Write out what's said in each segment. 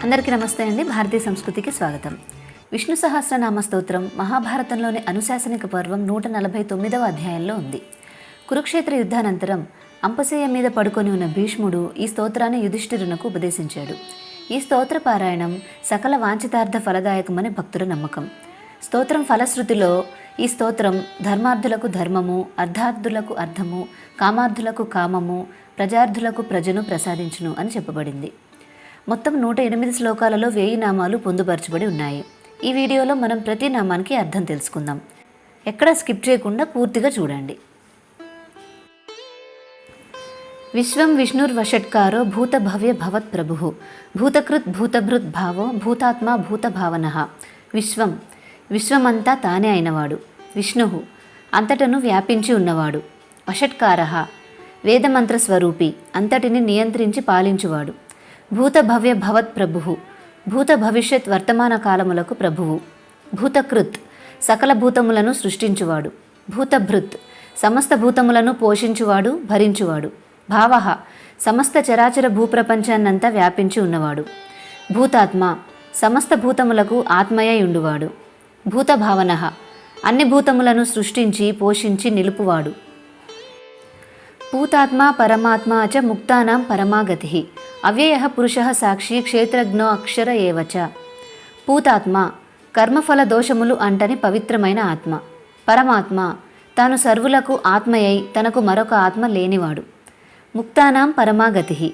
అందరికీ నమస్తే అండి. భారతీయ సంస్కృతికి స్వాగతం. విష్ణు సహస్రనామ స్తోత్రం మహాభారతంలోని అనుశాసనిక పర్వం 149వ అధ్యాయంలో ఉంది. కురుక్షేత్ర యుద్ధానంతరం అంపశయ్య మీద పడుకొని ఉన్న భీష్ముడు ఈ స్తోత్రాన్ని యుధిష్ఠిరునకు ఉపదేశించాడు. ఈ స్తోత్ర పారాయణం సకల వాంఛితార్థ ఫలదాయకమని భక్తుల నమ్మకం. స్తోత్రం ఫలశ్రుతిలో ఈ స్తోత్రం ధర్మార్థులకు ధర్మము, అర్థార్థులకు అర్థము, కామార్థులకు కామము, ప్రజార్థులకు ప్రజను ప్రసాదించును అని చెప్పబడింది. మొత్తం 108 శ్లోకాలలో 1000 నామాలు పొందుపరచబడి ఉన్నాయి. ఈ వీడియోలో మనం ప్రతి నామానికి అర్థం తెలుసుకుందాం. ఎక్కడ స్కిప్ చేయకుండా పూర్తిగా చూడండి. విశ్వం విష్ణుర్వషట్కారో భూత భవ్య భవత్ ప్రభు భూతకృత్ భూతభృత్ భావో భూతాత్మ భూత భావన. విశ్వం విశ్వమంతా తానే అయినవాడు. విష్ణు అంతటను వ్యాపించి ఉన్నవాడు. వషట్కార వేదమంత్రస్వరూపి అంతటిని నియంత్రించి పాలించువాడు. భూత భవ్య భవత్ ప్రభు భూత భవిష్యత్ వర్తమాన కాలములకు ప్రభువు. భూతకృత్ సకల భూతములను సృష్టించువాడు. భూతభృత్ సమస్త భూతములను పోషించువాడు, భరించువాడు. భావ సమస్త చరాచర భూప్రపంచాన్నంతా వ్యాపించి ఉన్నవాడు. భూతాత్మ సమస్త భూతములకు ఆత్మయై ఉండువాడు. భూత భావన అన్ని భూతములను సృష్టించి పోషించి నిలుపువాడు. పూతాత్మ పరమాత్మ చ ముక్తానాం పరమాగతి అవ్యయ పురుష సాక్షి క్షేత్రజ్ఞో అక్షర ఏవచ. పూతాత్మ కర్మఫల దోషములు అంటని పవిత్రమైన ఆత్మ. పరమాత్మ తాను సర్వులకు ఆత్మయై తనకు మరొక ఆత్మ లేనివాడు. ముక్తానాం పరమాగతి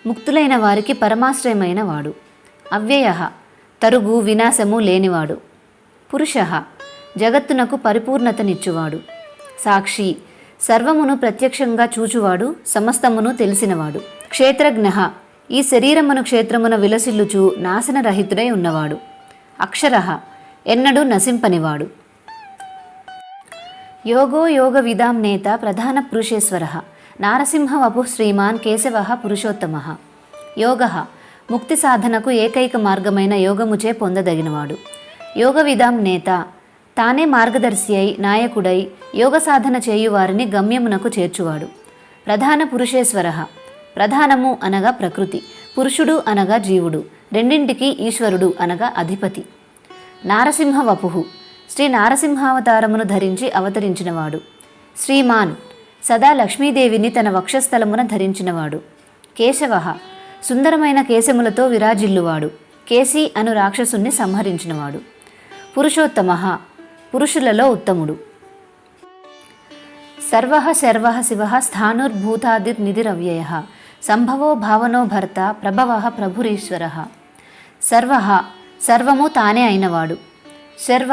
ముక్తులైన వారికి పరమాశ్రయమైన వాడు. అవ్యయ తరుగు వినాశము లేనివాడు. పురుష జగత్తునకు పరిపూర్ణతనిచ్చువాడు. సాక్షి సర్వమును ప్రత్యక్షంగా చూచువాడు, సమస్తమును తెలిసినవాడు. క్షేత్రజ్ఞ ఈ శరీరమును క్షేత్రమున విలసిల్లుచు నాశనరహితుడై ఉన్నవాడు. అక్షర ఎన్నడూ నశింపనివాడు. యోగో యోగ విదాం నేత ప్రధాన పురుషేశ్వర నారసింహ వపు శ్రీమాన్ కేశవ పురుషోత్తమ. యోగ ముక్తి సాధనకు ఏకైక మార్గమైన యోగముచే పొందదగినవాడు. యోగ విదాం నేత తానే మార్గదర్శి అయి నాయకుడై యోగ సాధన చేయువారిని గమ్యమునకు చేర్చువాడు. ప్రధాన పురుషేశ్వర ప్రధానము అనగా ప్రకృతి, పురుషుడు అనగా జీవుడు, రెండింటికి ఈశ్వరుడు అనగా అధిపతి. నారసింహ వపుహు శ్రీ నారసింహావతారమును ధరించి అవతరించినవాడు. శ్రీమాన్ సదా లక్ష్మీదేవిని తన వక్షస్థలమున ధరించినవాడు. కేశవ సుందరమైన కేశములతో విరాజిల్లువాడు. కేసి అను రాక్షసుని సంహరించినవాడు. పురుషోత్తమ పురుషులలో ఉత్తముడు. సర్వ శర్వ శివ స్థానుర్భూతాదిర్నిధిరవ్యయ సంభవో భావనో భర్త ప్రభవ ప్రభురీశ్వర. సర్వ సర్వము తానే అయినవాడు. శర్వ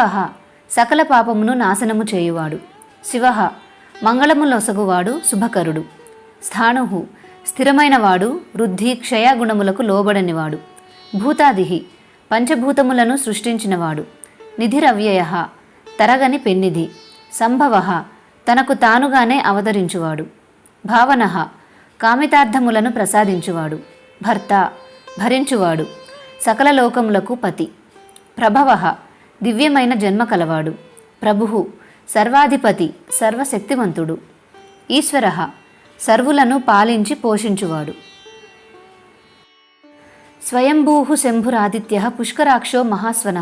సకల పాపమును నాశనము చేయువాడు. శివ మంగళములొసగువాడు, శుభకరుడు. స్థాణు స్థిరమైనవాడు, వృద్ధి క్షయగుణములకు లోబడనివాడు. భూతాది పంచభూతములను సృష్టించినవాడు. నిధిరవ్యయ తరగని పెన్నిధి. సంభవ తనకు తానుగానే అవతరించువాడు. భావన కామితార్థములను ప్రసాదించువాడు. భర్త భరించువాడు, సకల లోకములకు పతి. ప్రభవ దివ్యమైన జన్మ కలవాడు. ప్రభు సర్వాధిపతి, సర్వశక్తివంతుడు. ఈశ్వర సర్వులను పాలించి పోషించువాడు. స్వయంభూ శంభురాదిత్య పుష్కరాక్షో మహాస్వన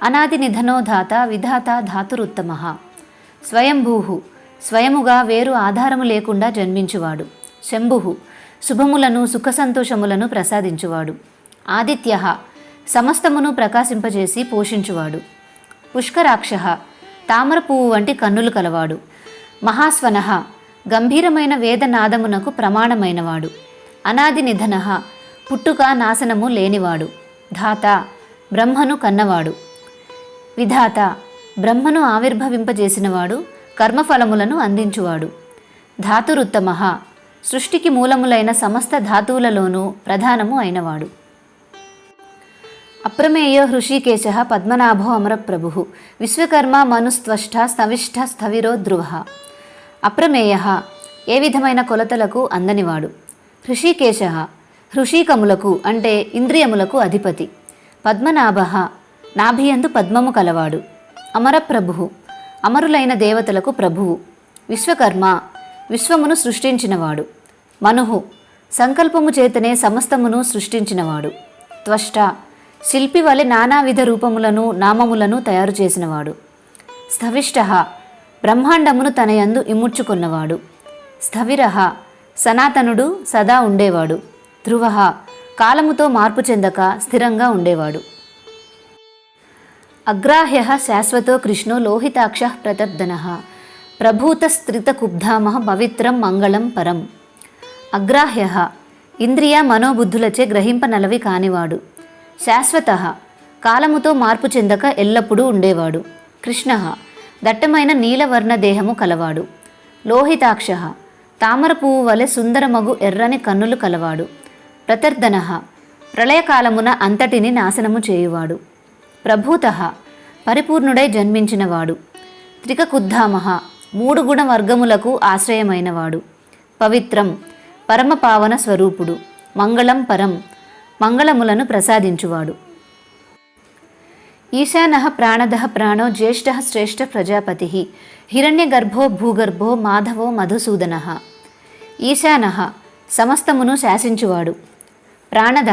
అనాది నిధనో ధాత విధాత ధాతురుత్తమ. స్వయంభూ స్వయముగా వేరు ఆధారము లేకుండా జన్మించువాడు. శంభు శుభములను సుఖ సంతోషములను ప్రసాదించువాడు. ఆదిత్య సమస్తమును ప్రకాశింపజేసి పోషించువాడు. పుష్కరాక్ష తామర పువ్వు వంటి కన్నులు కలవాడు. మహాస్వన గంభీరమైన వేదనాదమునకు ప్రమాణమైనవాడు. అనాది నిధన పుట్టుక నాశనము లేనివాడు. ధాత బ్రహ్మను కన్నవాడు. విధాత బ్రహ్మను ఆవిర్భవింపజేసినవాడు, కర్మఫలములను అందించువాడు. ధాతురుత్తమ సృష్టికి మూలములైన సమస్త ధాతువులలోనూ ప్రధానము అయినవాడు. అప్రమేయో హృషికేశ పద్మనాభో అమరప్రభు విశ్వకర్మ మనుస్త్వష్ట స్థవిష్ట స్థవిరో ధ్రువ. అప్రమేయ ఏ విధమైన కొలతలకు అందనివాడు. హృషికేశ హృషికములకు అంటే ఇంద్రియములకు అధిపతి. పద్మనాభ నాభియందు పద్మము కలవాడు. అమరప్రభు అమరులైన దేవతలకు ప్రభువు. విశ్వకర్మ విశ్వమును సృష్టించినవాడు. మనుహు సంకల్పము చేతనే సమస్తమును సృష్టించినవాడు. త్వష్ట, శిల్పి వలె నానావిధ రూపములను నామములను తయారు చేసినవాడు. స్థవిష్ట, బ్రహ్మాండమును తన యందు ఇముడ్చుకున్నవాడు. స్థవిర, సనాతనుడు, సదా ఉండేవాడు. ధ్రువ, కాలముతో మార్పు చెందక స్థిరంగా ఉండేవాడు. అగ్రాహ్య శాశ్వతో కృష్ణో లోహితాక్ష ప్రతర్దన ప్రభూతస్త్రితకుబ్ధామ పవిత్రం మంగళం పరం. అగ్రాహ్య, ఇంద్రియ మనోబుద్ధులచే గ్రహింపనలవి కానివాడు. శాశ్వత, కాలముతో మార్పు చెందక ఎల్లప్పుడూ ఉండేవాడు. కృష్ణ, దట్టమైన నీలవర్ణ దేహము కలవాడు. లోహితాక్ష, తామర పువ్వు వలె సుందరమగు ఎర్రని కన్నులు కలవాడు. ప్రతర్దన, ప్రళయకాలమున అంతటిని నాశనము చేయువాడు. ప్రభూత, పరిపూర్ణుడై జన్మించినవాడు. త్రికకుద్ధామ, మూడు గుణ వర్గములకు ఆశ్రయమైనవాడు. పవిత్రం, పరమపావన స్వరూపుడు. మంగళం పరం, మంగళములను ప్రసాదించువాడు. ఈశాన ప్రాణద ప్రాణో జ్యేష్ఠ శ్రేష్ఠ ప్రజాపతి హిరణ్యగర్భో భూగర్భో మాధవో మధుసూదన. ఈశాన, సమస్తమును శాసించువాడు. ప్రాణద,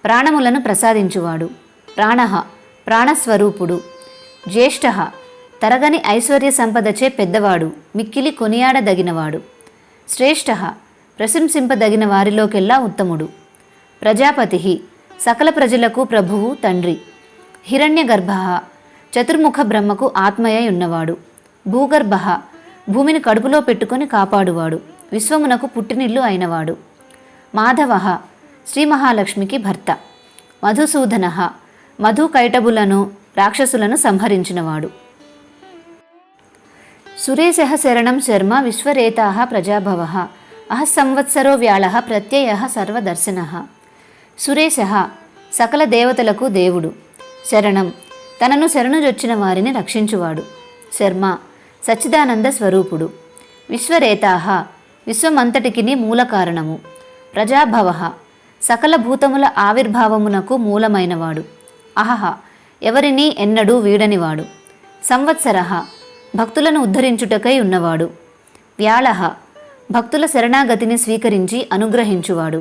ప్రాణములను ప్రసాదించువాడు. ప్రాణ, ప్రాణస్వరూపుడు. జ్యేష్ఠ, తరగని ఐశ్వర్య సంపదచే పెద్దవాడు, మిక్కిలి కొనియాడదగినవాడు. శ్రేష్ఠ, ప్రశంసింపదగిన వారిలోకెల్లా ఉత్తముడు. ప్రజాపతి, సకల ప్రజలకు ప్రభువు, తండ్రి. హిరణ్యగర్భ, చతుర్ముఖ బ్రహ్మకు ఆత్మయై ఉన్నవాడు. భూగర్భ, భూమిని కడుపులో పెట్టుకొని కాపాడువాడు, విశ్వమునకు పుట్టినిల్లు అయినవాడు. మాధవ, శ్రీ మహాలక్ష్మికి భర్త. మధుసూదన, మధు కైటబులను రాక్షసులను సంహరించినవాడు. సురేశ శరణం శర్మ విశ్వరేతా ప్రజాభవ అహ సంవత్సరో వ్యాళ ప్రత్యయ సర్వదర్శన. సురేశ, సకల దేవతలకు దేవుడు. శరణం, తనను శరణుజొచ్చిన వారిని రక్షించువాడు. శర్మ, సచ్చిదానంద స్వరూపుడు. విశ్వరేతా, విశ్వమంతటికిని మూల కారణము. ప్రజాభవ, సకల భూతముల ఆవిర్భావమునకు మూలమైనవాడు. అహహ, ఎవరిని ఎన్నడూ వీడనివాడు. సంవత్సర, భక్తులను ఉద్ధరించుటకై ఉన్నవాడు. వ్యాళ, భక్తుల శరణాగతిని స్వీకరించి అనుగ్రహించువాడు.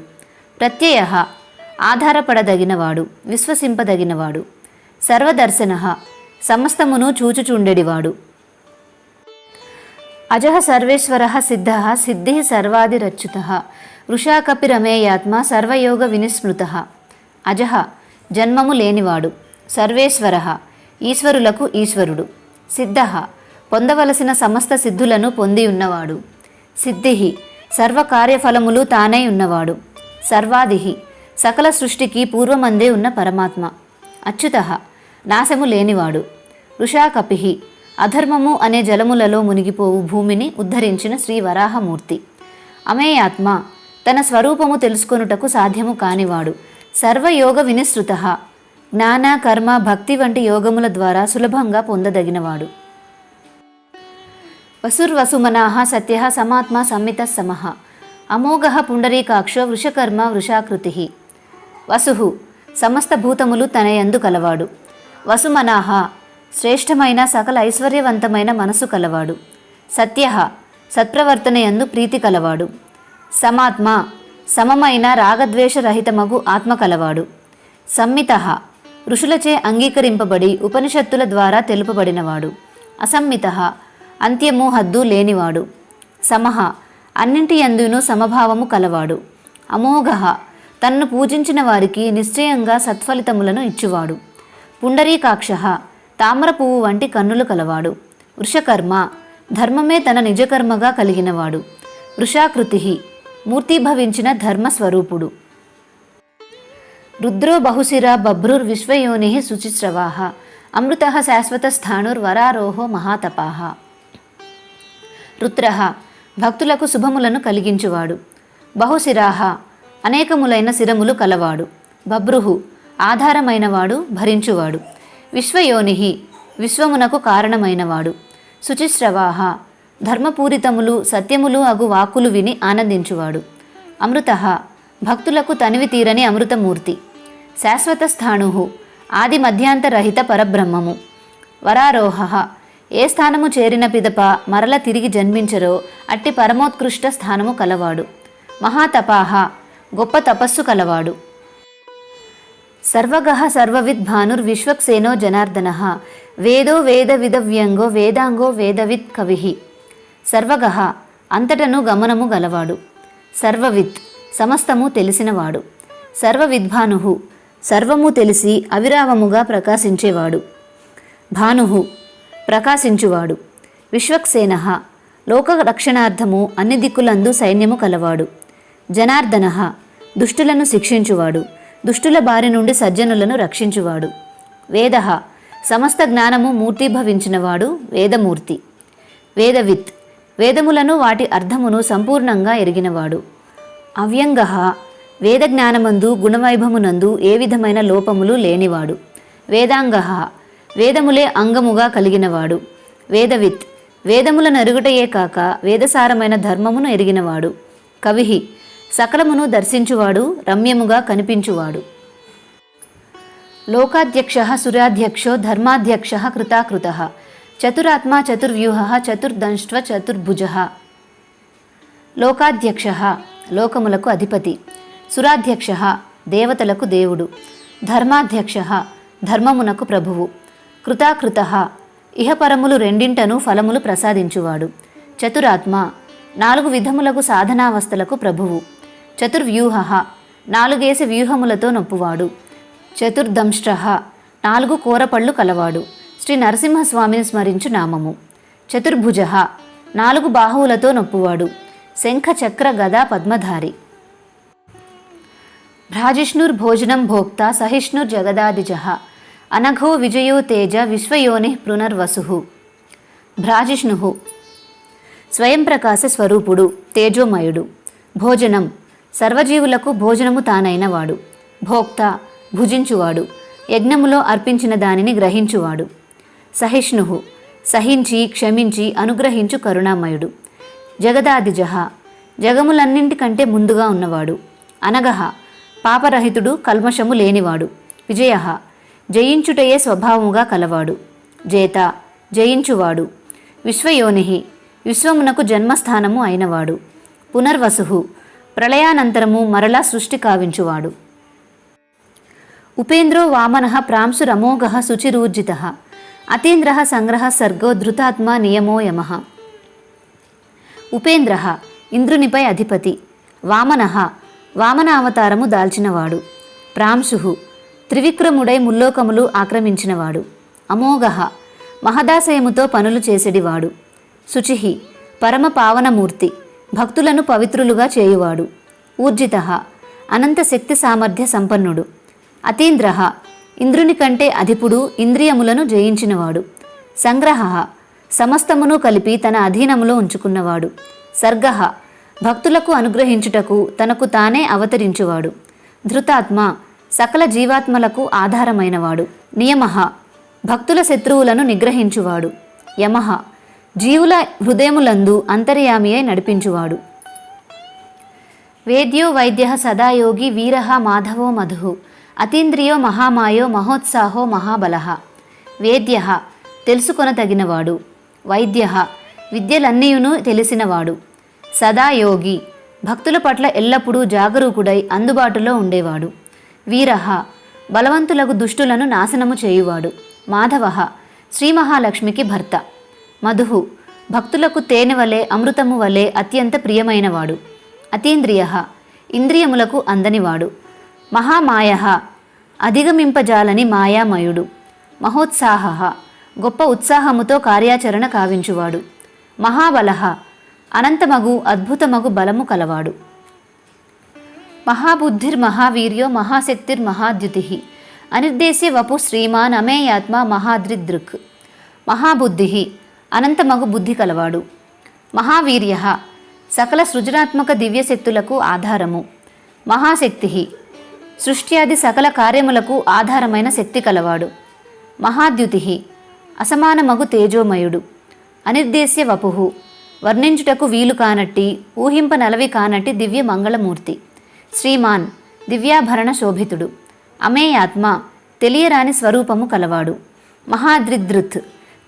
ప్రత్యయ, ఆధారపడదగినవాడు, విశ్వసింపదగినవాడు. సర్వదర్శన, సమస్తమును చూచుచుండెడివాడు. అజః సర్వేశ్వర సిద్ధ సిద్ధి సర్వాదిరచ్యుత వృషాకపి రమేయాత్మ సర్వయోగ వినిస్మృత. అజః, జన్మము లేనివాడు. సర్వేశ్వర, ఈశ్వరులకు ఈశ్వరుడు. సిద్ధ, పొందవలసిన సమస్త సిద్ధులను పొంది ఉన్నవాడు. సిద్ధి, సర్వకార్యఫలములు తానై ఉన్నవాడు. సర్వాదిహి, సకల సృష్టికి పూర్వమందే ఉన్న పరమాత్మ. అచ్యుత, నాశము లేనివాడు. వృషాకపి, అధర్మము అనే జలములలో మునిగిపోవు భూమిని ఉద్ధరించిన శ్రీ వరాహమూర్తి. అమేయాత్మ, తన స్వరూపము తెలుసుకొనుటకు సాధ్యము కానివాడు. సర్వయోగ వినిశ్రుత, జ్ఞాన కర్మ భక్తి వంటి యోగముల ద్వారా సులభంగా పొందదగినవాడు. వసుర్వసుమనాః సత్యః సమాత్మ సంమిత సమః అమోఘః పుండరీకాక్షో వృషకర్మ వృషాకృతి. వసు, సమస్త భూతములు తన యందు కలవాడు. వసుమనాః, శ్రేష్టమైన సకల ఐశ్వర్యవంతమైన మనసు కలవాడు. సత్యః, సత్ప్రవర్తన యందు ప్రీతి కలవాడు. సమాత్మ, సమమైన రాగద్వేషరహితమగు ఆత్మ కలవాడు. సంమితః, ఋషులచే అంగీకరింపబడి ఉపనిషత్తుల ద్వారా తెలుపబడినవాడు. అసమ్మితః, అంత్యము హద్దు లేనివాడు. సమః, అన్నింటి యందును సమభావము కలవాడు. అమోఘః, తన్ను పూజించిన వారికి నిశ్చయంగా సత్ఫలితములను ఇచ్చువాడు. పుండరీకాక్షః, తామర పువ్వు వంటి కన్నులు కలవాడు. వృషకర్మ, ధర్మమే తన నిజకర్మగా కలిగినవాడు. వృషాకృతి, మూర్తీభవించిన ధర్మస్వరూపుడు. రుద్రో బహుశిరా బభ్రుర్విశ్వయోని శుచిస్రవాః అమృతః శాశ్వతస్థాణుర్వరారోహో మహాతపాః. రుద్రః, భక్తులకు శుభములను కలిగించువాడు. బహుశిరాః, అనేకములైన శిరములు కలవాడు. బభ్రుః, ఆధారమైనవాడు, భరించువాడు. విశ్వయోని, విశ్వమునకు కారణమైనవాడు. శుచిస్రవాః, ధర్మపూరితములు సత్యములు అగు వాక్కులు విని ఆనందించువాడు. అమృతః, భక్తులకు తనివి తీరని అమృతమూర్తి. శాశ్వత స్థాణుః, ఆది మధ్యాంతరహిత పరబ్రహ్మము. వరారోహః, ఏ స్థానము చేరిన పిదప మరల తిరిగి జన్మించరో అట్టి పరమోత్కృష్ట స్థానము కలవాడు. మహాతపాః, గొప్ప తపస్సు కలవాడు. సర్వగః సర్వవిద్ భానుర్విశ్వక్సేనో జనార్దనః వేదో వేదవిదవ్యంగో వేదాంగో వేదవిత్ కవిః. సర్వగః అంతటను గమనము గలవాడు. సర్వవిత్ సమస్తము తెలిసినవాడు. సర్వవిద్భానుః సర్వము తెలిసి అవిరామముగా ప్రకాశించేవాడు. భానుః ప్రకాశించువాడు. విశ్వక్సేనః లోక రక్షణార్థము అన్ని దిక్కులందు సైన్యము కలవాడు. జనార్దనః దుష్టులను శిక్షించువాడు. దుష్టుల బారి నుండి సజ్జనులను రక్షించువాడు. వేదః సమస్త జ్ఞానము మూర్తిభవించినవాడు వేదమూర్తి. వేదవిత్ వేదములను వాటి అర్థమును సంపూర్ణంగా ఎరిగినవాడు. అవ్యంగః వేద జ్ఞానమందు గుణవైభవమునందు ఏ విధమైన లోపములు లేనివాడు. వేదాంగః వేదములే అంగముగా కలిగినవాడు. వేదవిత్ వేదములను ఎరుగుటయే కాక వేదసారమైన ధర్మమును ఎరిగినవాడు. కవిః సకలమును దర్శించువాడు, రమ్యముగా కనిపించువాడు. లోకాధ్యక్షః సురాధ్యక్షో ధర్మాధ్యక్షః కృతాకృతః చతురాత్మా చతుర్వ్యూహః చతుర్దంష్ట్వ చతుర్భుజః. లోకాధ్యక్షః లోకములకు అధిపతి. సురాధ్యక్షః దేవతలకు దేవుడు. ధర్మాధ్యక్షః ధర్మమునకు ప్రభువు. కృతాకృతః ఇహపరములు రెండింటను ఫలములు ప్రసాదించువాడు. చతురాత్మ 4 విధములకు సాధనావస్థలకు ప్రభువు. చతుర్వ్యూహః 4 వ్యూహములతో నొప్పువాడు. చతుర్దంష్ట్రః 4 కోరపళ్ళు కలవాడు. శ్రీ నరసింహస్వామిని స్మరించు నామము. చతుర్భుజః 4 బాహువులతో నొప్పువాడు. శంఖ చక్ర గదా పద్మధారి. భ్రాజిష్ణుర్భోజనం భోక్త సహిష్ణుర్జగదాదిజః అనఘో విజయో తేజ విశ్వయోనిః పునర్వసుః. భ్రాజిష్ణుః స్వయం ప్రకాశ స్వరూపుడు, తేజోమయుడు. భోజనం సర్వజీవులకు భోజనము తానైనవాడు. భోక్త భుజించువాడు, యజ్ఞములో అర్పించిన దానిని గ్రహించువాడు. సహిష్ణుః సహించి క్షమించి అనుగ్రహించు కరుణామయుడు. జగదాదిజః జగములన్నింటికంటే ముందుగా ఉన్నవాడు. అనగః పాపరహితుడు, కల్మషము లేనివాడు. విజయః జయించుటయే స్వభావముగా కలవాడు. జేత జయించువాడు. విశ్వయోనిః విశ్వమునకు జన్మస్థానము అయినవాడు. పునర్వసుః ప్రళయానంతరము మరలా సృష్టి కావించువాడు. ఉపేంద్రో వామనః ప్రాంశురమోఘః శుచిరూర్జితః అతీంద్రః సంగ్రహ సర్గో ధృతాత్మా నియమో యమః. ఉపేంద్రః ఇంద్రునిపై అధిపతి. వామనః వామనావతారము దాల్చినవాడు. ప్రాంశుః త్రివిక్రముడై ముల్లోకములు ఆక్రమించినవాడు. అమోఘః మహదాశయముతో పనులు చేసేడివాడు. శుచిః పరమ పావనమూర్తి, భక్తులను పవిత్రులుగా చేయువాడు. ఊర్జితః అనంత శక్తి సామర్థ్య సంపన్నుడు. అతీంద్రః ఇంద్రుని కంటే అధిపుడు, ఇంద్రియములను జయించినవాడు. సంగ్రహః సమస్తమును కలిపి తన అధీనములో ఉంచుకున్నవాడు. సర్గః భక్తులకు అనుగ్రహించుటకు తనకు తానే అవతరించువాడు. ధృతాత్మ సకల జీవాత్మలకు ఆధారమైనవాడు. నియమః భక్తుల శత్రువులను నిగ్రహించువాడు. యమః జీవుల హృదయములందు అంతర్యామి అయి నడిపించువాడు. వేద్యో వైద్యః సదాయోగి వీరః మాధవో మధుః అతీంద్రియో మహామాయో మహోత్సాహో మహాబలః. వేద్యః తెలుసుకొనతగినవాడు. వైద్యః విద్యలన్నీయును తెలిసినవాడు. సదాయోగి భక్తుల పట్ల ఎల్లప్పుడూ జాగరూకుడై అందుబాటులో ఉండేవాడు. వీరః బలవంతులకు దుష్టులను నాశనము చేయువాడు. మాధవః శ్రీ మహాలక్ష్మికి భర్త. మధుః భక్తులకు తేనె వలె అమృతము వలె అత్యంత ప్రియమైనవాడు. అతీంద్రియః ఇంద్రియములకు అందనివాడు. మహామాయః అధిగమింపజాలని మాయామయుడు. మహోత్సాహః గొప్ప ఉత్సాహముతో కార్యాచరణ కావించువాడు. మహాబలః అనంతమగు అద్భుతమగు బలము కలవాడు. మహాబుద్ధిర్మహావీర్యో మహాశక్తిర్మహాద్యుతిః అనిర్దేశ్య వపు శ్రీమాన్ అమేయాత్మ మహాద్రిదృక్. మహాబుద్ధిః అనంతమగు బుద్ధి కలవాడు. మహావీర్యః సకల సృజనాత్మక దివ్యశక్తులకు ఆధారము. మహాశక్తిః సృష్ట్యాది సకల కార్యములకు ఆధారమైన శక్తి కలవాడు. మహాద్యుతిః అసమానమగు తేజోమయుడు. అనిర్దేశ్య వపుః వర్ణించుటకు వీలు కానట్టి, ఊహింపనలవి కానట్టి దివ్య మంగళమూర్తి. శ్రీమాన్ దివ్యాభరణ శోభితుడు. అమేయాత్మ తెలియరాని స్వరూపము కలవాడు. మహాద్రిదృత్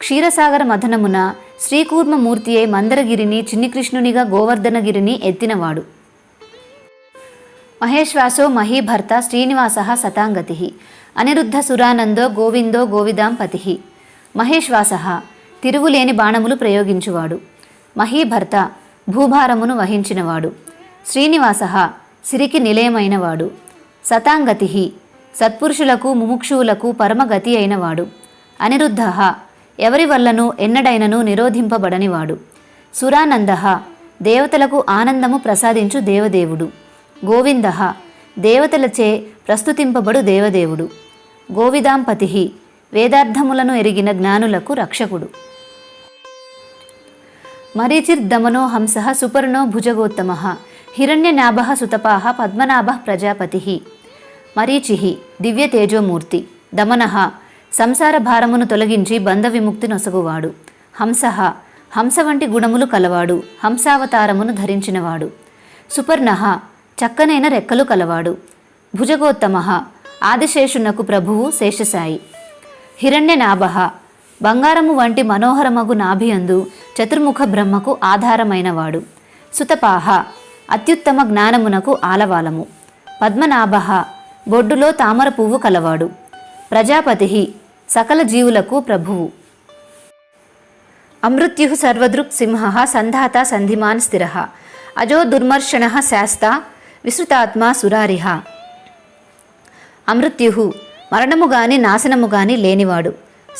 క్షీరసాగర మథనమున శ్రీకూర్మమూర్తి అయి మందరగిరిని చిన్నికృష్ణునిగా గోవర్ధనగిరిని ఎత్తినవాడు. మహేశ్వాసో మహీభర్త శ్రీనివాసః సతాంగతిః అనిరుద్ధ సురానందో గోవిందో గోవిదాం పతిః. మహేశ్వాసః తిరుగులేని బాణములు ప్రయోగించువాడు. మహీభర్త భూభారమును వహించినవాడు. శ్రీనివాసః సిరికి నిలయమైనవాడు. సతాంగతిః సత్పురుషులకు ముముక్షువులకు పరమగతి అయినవాడు. అనిరుద్ధః ఎవరి వల్లను ఎన్నడైనను నిరోధింపబడనివాడు. సురానందః దేవతలకు ఆనందము ప్రసాదించు దేవదేవుడు. గోవిందః దేవతలచే ప్రస్తుతింపబడు దేవదేవుడు. గోవిదాంపతిః వేదార్థములను ఎరిగిన జ్ఞానులకు రక్షకుడు. మరీచిర్దమనో హంసః సుపర్ణో భుజగోత్తమః హిరణ్యనాభః సుతపాః పద్మనాభః ప్రజాపతిః. మరీచిః దివ్యతేజోమూర్తి. దమనః సంసార భారమును తొలగించి బంధ విముక్తి నొసగువాడు. హంసః హంస వంటి గుణములు కలవాడు. హంసావతారమును ధరించినవాడు. సుపర్ణః చక్కనైన రెక్కలు కలవాడు. భుజగోత్తమః ఆదిశేషునకు ప్రభువు శేషసాయి. హిరణ్యనాభః బంగారము వంటి మనోహరమగు నాభియందు చతుర్ముఖ బ్రహ్మకు ఆధారమైనవాడు. సుతపాః అత్యుత్తమ జ్ఞానమునకు ఆలవాలము. పద్మనాభః బొడ్డులో తామర పువ్వు కలవాడు. ప్రజాపతిః సకల జీవులకు ప్రభువు. అమృత్యుః సర్వదృక్ సింహః సంధాత సంధిమాన్ స్థిరః అజో దుర్మర్షణః శాస్తా విశ్రుతాత్మా సురారిః. అమృత్యుః మరణము గాని నాశనము గాని లేనివాడు.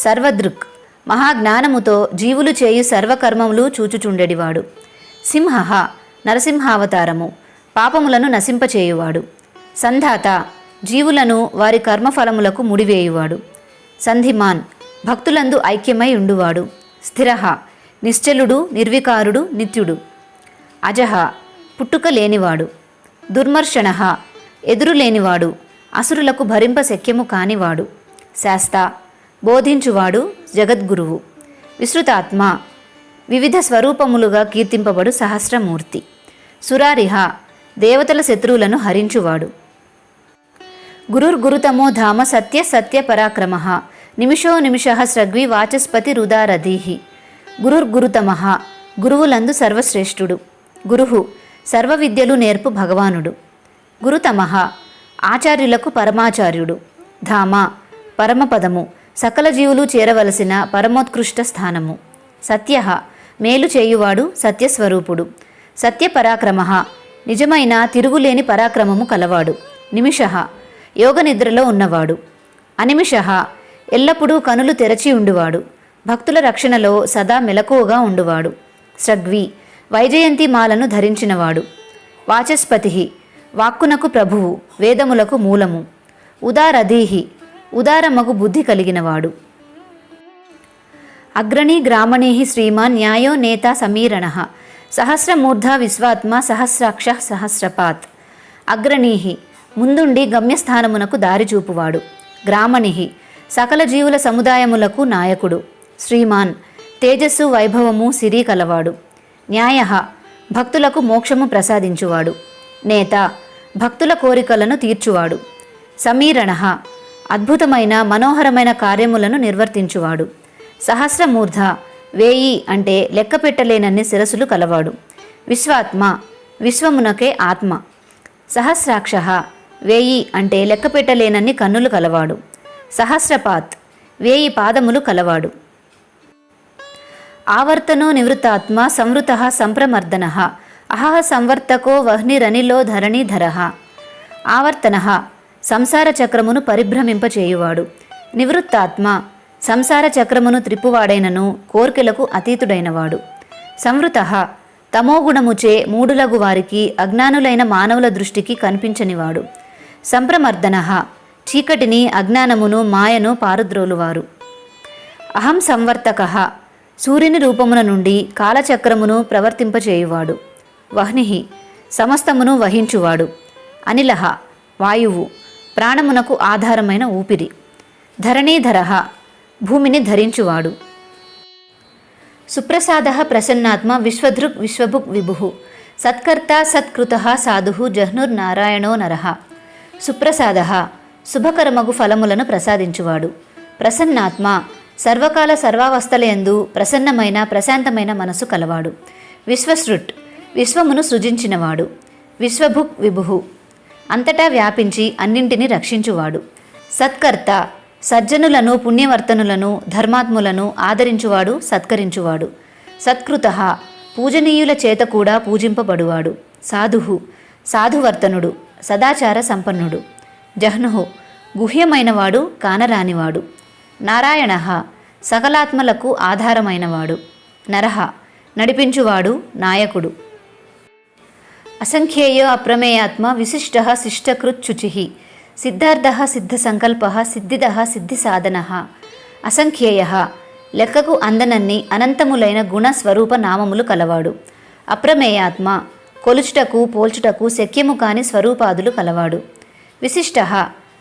సర్వదృక్ మహాజ్ఞానముతో జీవులు చేయు సర్వకర్మములు చూచుచుండెడివాడు. సింహః నరసింహావతారము పాపములను నశింపచేయువాడు. సంధాత జీవులను వారి కర్మఫలములకు ముడివేయువాడు. సంధిమాన్ భక్తులందు ఐక్యమై ఉండువాడు. స్థిరః నిశ్చలుడు నిర్వికారుడు నిత్యుడు. అజః పుట్టుక లేనివాడు. దుర్మర్షణః ఎదురులేనివాడు. అసురులకు భరింప శక్యము కానివాడు. శాస్త బోధించువాడు జగద్గురువు. విశ్రుతాత్మ వివిధ స్వరూపములుగా కీర్తింపబడు సహస్రమూర్తి. సురారిహ దేవతల శత్రువులను హరించువాడు. గురుర్గురుతమో ధామ సత్య సత్య పరాక్రమః నిమిషో నిమిషః స్రగ్వి వాచస్పతి రుదారధీః. గురుర్గురుతమః గురువులందు సర్వశ్రేష్ఠుడు. గురుహు సర్వ విద్యలు నేర్పు భగవానుడు. గురుతమః ఆచార్యులకు పరమాచార్యుడు. ధామ పరమపదము సకల జీవులు చేరవలసిన పరమోత్కృష్ట స్థానము. సత్యః మేలు చేయువాడు సత్యస్వరూపుడు. సత్యపరాక్రమః నిజమైన తిరుగులేని పరాక్రమము కలవాడు. నిమిషః యోగ నిద్రలో ఉన్నవాడు. అనిమిషః ఎల్లప్పుడూ కనులు తెరచి ఉండువాడు. భక్తుల రక్షణలో సదా మెలకువగా ఉండువాడు. సగ్వి వైజయంతి మాలను ధరించినవాడు. వాచస్పతిః వాక్కునకు ప్రభువు వేదములకు మూలము. ఉదారధీః ఉదారమగు బుద్ధి కలిగినవాడు. అగ్రణీ గ్రామణీః శ్రీమాన్ న్యాయో నేత సమీరణః సహస్రమూర్ధ విశ్వాత్మ సహస్రాక్ష సహస్రపాత్. అగ్రణీః ముందుండి గమ్యస్థానమునకు దారిచూపువాడు. గ్రామణిః సకల జీవుల సముదాయములకు నాయకుడు. శ్రీమాన్ తేజస్సు వైభవము సిరి కలవాడు. న్యాయః భక్తులకు మోక్షము ప్రసాదించువాడు. నేత భక్తుల కోరికలను తీర్చువాడు. సమీరణః అద్భుతమైన మనోహరమైన కార్యములను నిర్వర్తించువాడు. సహస్రమూర్ధ 1000 అంటే లెక్క పెట్టలేనన్ని శిరసులు కలవాడు. విశ్వాత్మ విశ్వమునకే ఆత్మ. సహస్రాక్షః 1000 అంటే లెక్క పెట్టలేనన్ని కన్నులు కలవాడు. సహస్రపాత్ 1000 పాదములు కలవాడు. ఆవర్తనో నివృత్తాత్మ సంవృతః సంప్రమర్దనః అహః సంవర్తకో వహ్నిరనిలో ధరణీధరః. ఆవర్తనః సంసార చక్రమును పరిభ్రమింపచేయువాడు. నివృత్తాత్మ సంసార చక్రమును త్రిప్పువాడైనను కోర్కెలకు అతీతుడైనవాడు. సంవృతః తమోగుణముచే మూడులగు వారికి అజ్ఞానులైన మానవుల దృష్టికి కనిపించనివాడు. సంప్రమర్దనః చీకటిని అజ్ఞానమును మాయను పారుద్రోలువారు. అహం సంవర్తకః సూర్యుని రూపమున నుండి కాలచక్రమును ప్రవర్తింపచేయువాడు. వహ్నిః సమస్తమును వహించువాడు. అనిలః వాయువు ప్రాణమునకు ఆధారమైన ఊపిరి. ధరణీధరః భూమిని ధరించువాడు. సుప్రసాదః ప్రసన్నాత్మ విశ్వధృక్ విశ్వభుక్ విభుః సత్కర్త సత్కృతః సాధుః జహ్నుర్నారాయణో నరః. సుప్రసాదః శుభకరమగు ఫలములను ప్రసాదించువాడు. ప్రసన్నాత్మ సర్వకాల సర్వావస్థలయందు ప్రసన్నమైన ప్రశాంతమైన మనసు కలవాడు. విశ్వసృట్ విశ్వమును సృజించినవాడు. విశ్వభుక్ విభుః అంతటా వ్యాపించి అన్నింటినీ రక్షించువాడు. సత్కర్త సజ్జనులను, పుణ్యవర్తనులను, ధర్మాత్ములను ఆదరించువాడు, సత్కరించువాడు. సత్కృతః పూజనీయుల చేత కూడా పూజింపబడువాడు. సాధుః సాధువర్తనుడు, సదాచార సంపన్నుడు. జహ్నుః గుహ్యమైనవాడు, కానరానివాడు. నారాయణః సకలాత్మలకు ఆధారమైనవాడు. నరః నడిపించువాడు, నాయకుడు. అసంఖ్యేయో అప్రమేయాత్మ విశిష్టః శిష్టకృచ్చుచిః సిద్ధార్థః సిద్ధసంకల్పః సిద్ధిదః సిద్ధిసాధనః. అసంఖ్యేయః లెక్కకు అందనన్ని అనంతములైన గుణస్వరూప నామములు కలవాడు. అప్రమేయాత్మ కొలుచుటకు పోల్చుటకు శక్యము కాని స్వరూపాదులు కలవాడు. విశిష్టః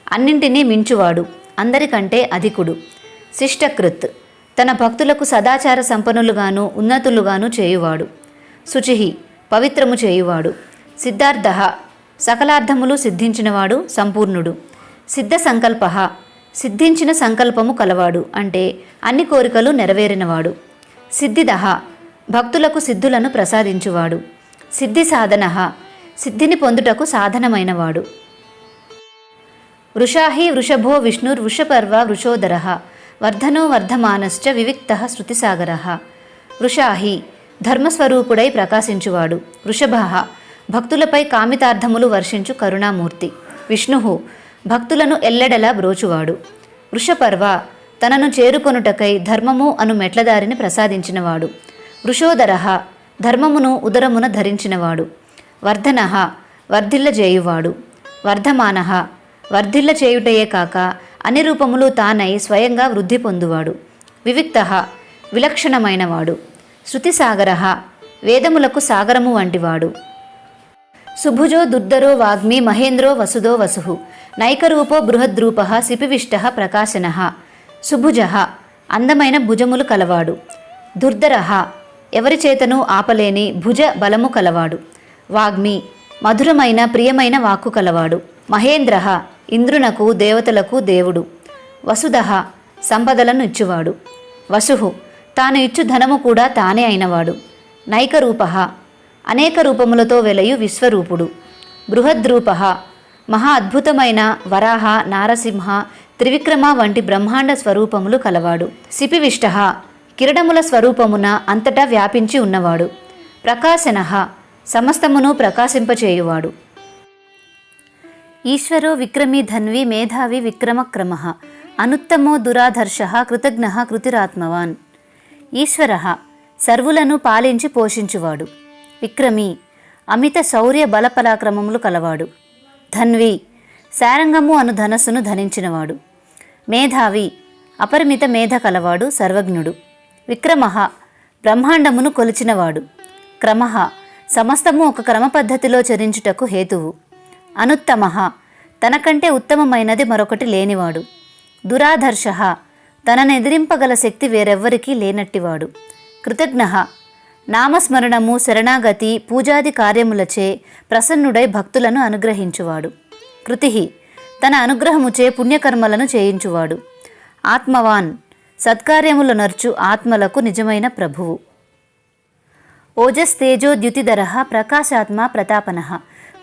అన్నింటినీ మించువాడు, అందరికంటే అధికుడు. శిష్టకృత్ తన భక్తులకు సదాచార సంపన్నులుగాను ఉన్నతులుగాను చేయువాడు. శుచిః పవిత్రము చేయువాడు. సిద్ధార్థః సకలార్థములు సిద్ధించినవాడు, సంపూర్ణుడు. సిద్ధ సంకల్పః సిద్ధించిన సంకల్పము కలవాడు, అంటే అన్ని కోరికలు నెరవేరినవాడు. సిద్ధిదః భక్తులకు సిద్ధులను ప్రసాదించువాడు. సిద్ధి సాధనః సిద్ధిని పొందుటకు సాధనమైనవాడు. వృషాహి వృషభో విష్ణుర్వృషపర్వ వృషోదరః వర్ధనో వర్ధమానశ్చ వివిక్తః శృతిసాగరః. వృషాహి ధర్మస్వరూపుడై ప్రకాశించువాడు. వృషభః భక్తులపై కామితార్థములు వర్షించు కరుణామూర్తి. విష్ణుః భక్తులను ఎల్లెడలా బ్రోచువాడు. వృషపర్వ తనను చేరుకొనుటకై ధర్మము అను మెట్లదారిని ప్రసాదించినవాడు. వృషోదరః ధర్మమును ఉదరమున ధరించినవాడు. వర్ధనః వర్ధిల్లజేయువాడు. వర్ధమానః వర్ధిల్ల చేయుటయే కాక అన్ని రూపములు తానై స్వయంగా వృద్ధి పొందువాడు. వివిక్తః విలక్షణమైనవాడు. శృతిసాగరః వేదములకు సాగరము వంటివాడు. సుభుజో దుర్ధరో వాగ్మి మహేంద్రో వసుదో వసుః నైకరూపో బృహద్రూపః సిపివిష్టః ప్రకాశనః. సుభుజః అందమైన భుజములు కలవాడు. దుర్ధరః ఎవరి చేతను ఆపలేని భుజ బలము కలవాడు. వాగ్మి మధురమైన ప్రియమైన వాక్కు కలవాడు. మహేంద్రః ఇంద్రునకు దేవతలకు దేవుడు. వసుదః సంపదలను ఇచ్చువాడు. వసుః తాను ఇచ్చు ధనము కూడా తానే అయినవాడు. నైకరూపః అనేక రూపములతో వెలయు విశ్వరూపుడు. బృహద్రూపః మహా అద్భుతమైన వరాహ, నారసింహ, త్రివిక్రమ వంటి బ్రహ్మాండ స్వరూపములు కలవాడు. సిపివిష్టః కిరణముల స్వరూపమున అంతటా వ్యాపించి ఉన్నవాడు. ప్రకాశనః సమస్తమును ప్రకాశింపచేయువాడు. ఈశ్వరో విక్రమీ ధన్వి మేధావి విక్రమక్రమః అనుత్తమో దురాధర్షః కృతజ్ఞః కృతిరాత్మవాన్. ఈశ్వరః సర్వులను పాలించి పోషించువాడు. విక్రమి అమిత శౌర్య బల పరాక్రమములు కలవాడు. ధన్వి శారంగము అను ధనస్సును ధరించినవాడు. మేధావి అపరిమిత మేధ కలవాడు, సర్వజ్ఞుడు. విక్రమః బ్రహ్మాండమును కొలిచినవాడు. క్రమః సమస్తము ఒక క్రమ పద్ధతిలో చరించుటకు హేతువు. అనుత్తమః తనకంటే ఉత్తమమైనది మరొకటి లేనివాడు. దురాధర్షః తనను ఎదిరింపగల శక్తి వేరెవ్వరికీ లేనట్టివాడు. కృతజ్ఞః నామస్మరణము, శరణాగతి, పూజాది కార్యములచే ప్రసన్నుడై భక్తులను అనుగ్రహించువాడు. కృతిః తన అనుగ్రహముచే పుణ్యకర్మలను చేయించువాడు. ఆత్మవాన్ సత్కార్యములు నర్చు ఆత్మలకు నిజమైన ప్రభువు. ఓజస్తేజోద్యుతిధరః ప్రకాశాత్మ ప్రతాపనః